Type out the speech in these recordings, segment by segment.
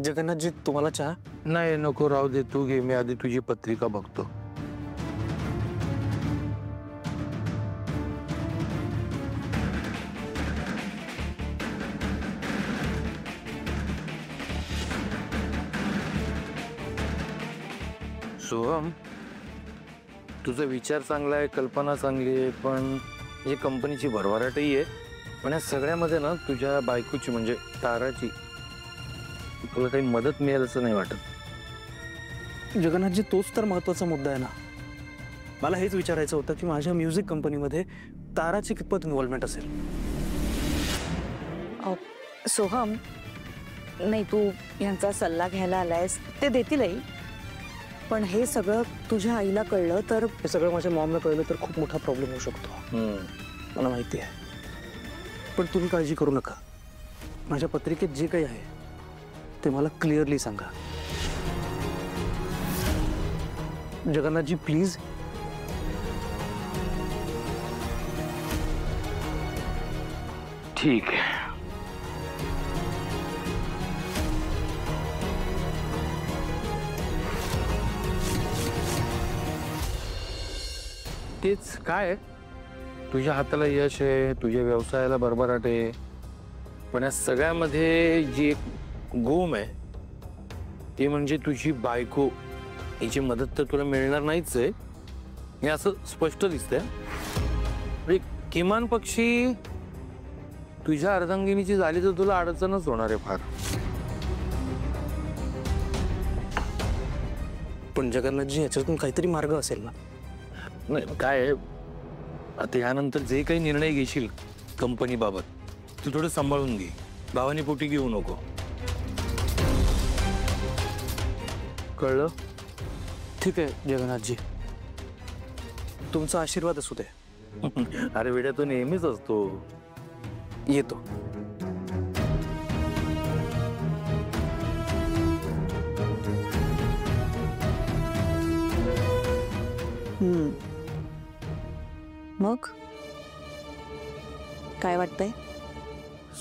जगन्नाथजी तुम्हाला चहा? नाही नको राहू दे, तू घे, मी आधी तुझी पत्रिका बघतो. सोहम, तुझा विचार चांगला आहे, कल्पना चांगली आहे, पण ही कंपनीची भरभराटही आहे. पण या सगळ्यामध्ये ना तुझ्या बायकोची म्हणजे ताराची तुला काही मदत मिळेल असं नाही वाटत. जगन्नाथजी तोच तर महत्वाचा मुद्दा आहे ना. मला हेच विचारायचं होतं की माझ्या म्युझिक कंपनीमध्ये ताराची कितपत इन्व्हॉल्वमेंट असेल. सोहम, नाही तू यांचा सल्ला घ्यायला आलायस, ते देतीलही, पण हे सगळं तुझ्या आईला कळलं तर? हे सगळं माझ्या मॉमला कळलं तर खूप मोठा प्रॉब्लेम होऊ शकतो. मला माहिती आहे, पण तुम्ही काळजी करू नका. माझ्या पत्रिकेत जे काही आहे ते मला क्लिअरली सांगा. जगन्नाथजी प्लीज. ठीक आहे. तेच काय, तुझ्या हाताला यश आहे, तुझ्या व्यवसायाला भरभराट आहे, पण या सगळ्यामध्ये जी एक गोम आहे ती म्हणजे तुझी बायको. हिची मदत तर तुला मिळणार नाहीच आहे, हे असं स्पष्ट दिसतंय. म्हणजे किमान पक्षी तुझ्या अर्धांगिनीची झाली तर तुला अडचणच होणार आहे फार. पण जगन्नाथजी याच्यातून काहीतरी मार्ग असेल ना? नाही काय आहे, आता यानंतर जे काही निर्णय घेशील कंपनीबाबत तू थोडं सांभाळून घे, भावानी पोटी घेऊ नको, कळलं? ठीक आहे जगन्नाथजी, तुमचा आशीर्वाद असू दे. अरे वेड्या, तो नेहमीच असतो. येतो. मग काय वाटतंय?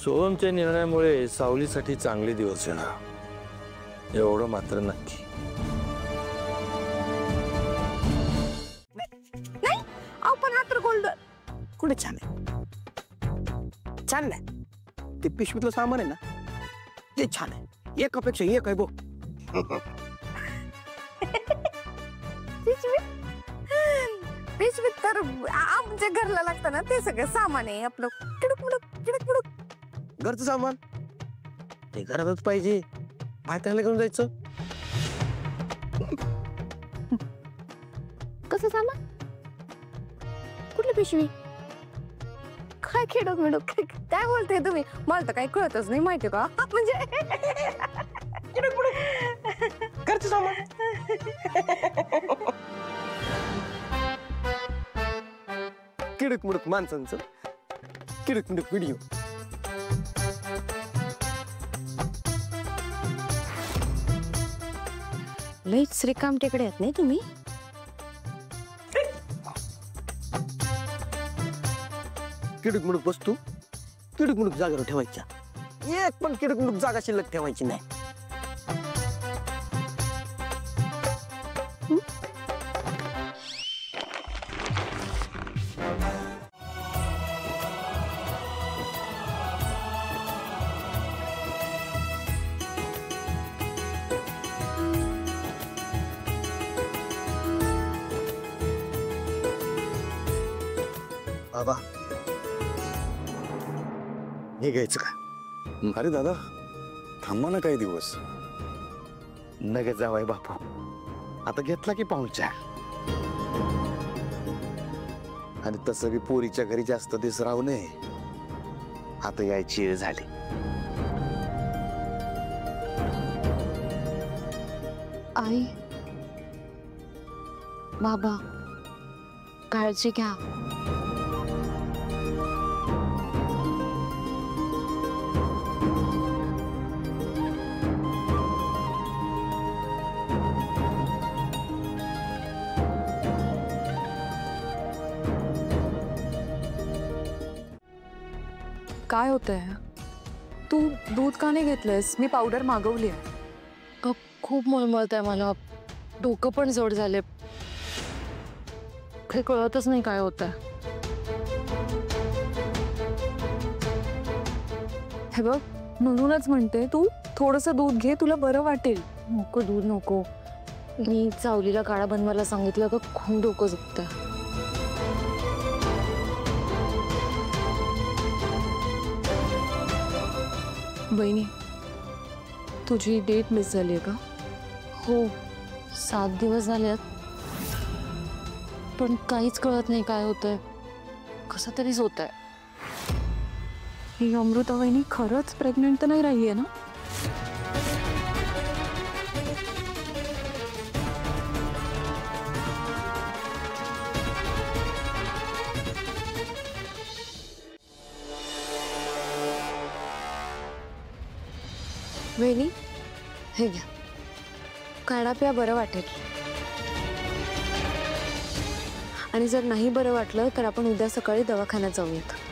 सोहमच्या निर्णयामुळे सावलीसाठी चांगले दिवस येणार, एवढं मात्र नक्की. नाही आपण हा तर गोल्ड कुठे छान आहे, छान नाही. ते पिशवीतलं सामान आहे ना ते छान आहे, एकापेक्षा एक आहे बघ. पिशवीत तर आमच्या घरला लागतं ना, ते सगळं सामान आहे आपलं. किडक मुडक किडक मुडक घरचं सामान ते घरातच पाहिजे, बाहेर घेऊन जायचं. कसं सामान? कुठली पिशवी? काय खिडक मिडक काय बोलते तुम्ही? मला तर काही कळतच नाही, माहिती का? म्हणजे घरचं सामान. किडक मुडक माणसांचं, किडक मुडक व्हिडिओ. लईच श्रीकामटेकडे आहेत नाही तुम्ही? किडक मुडक वस्तू किडक मुडक जागेवर ठेवायच्या, एक पण किडक मुडक जागा शिल्लक ठेवायची नाही. बाबा निघायचं का? अरे दादा थांबा ना काही दिवस. नग जावाय बापू, आता घेतला की पाहुणच्या. आणि तसं बी पोरीच्या घरी जास्त दिवस राहू नये, आता यायची वेळ झाली. आई बाबा काळजी घ्या. काय होतंय? तू दूध का नाही घेतलंयस? मी पावडर मागवली आहे. खूप मळमळत आहे मला. डोकं पण जड झाले. काही कळतच नाही काय होत आहे. हे बघ, म्हणूनच म्हणते तू थोडंसं दूध घे, तुला बरं वाटेल. नको दूध नको. मी चावलीला काळा बनवायला सांगितलं का खूप डोकं दुखतं. बहिणी, तुझी डेट मिस झाली आहे का? हो, 7 दिवस झालेत. पण काहीच कळत नाही काय होतंय. कसं तरीच होत आहे. ही अमृता वहिनी खरंच प्रेग्नेंट तर नाही राहिली आहे ना? वहिनी, हे घ्या. काढा प्या, बरं वाटेल. आणि जर नाही बरं वाटलं तर आपण उद्या सकाळी दवाखान्यात जाऊयात.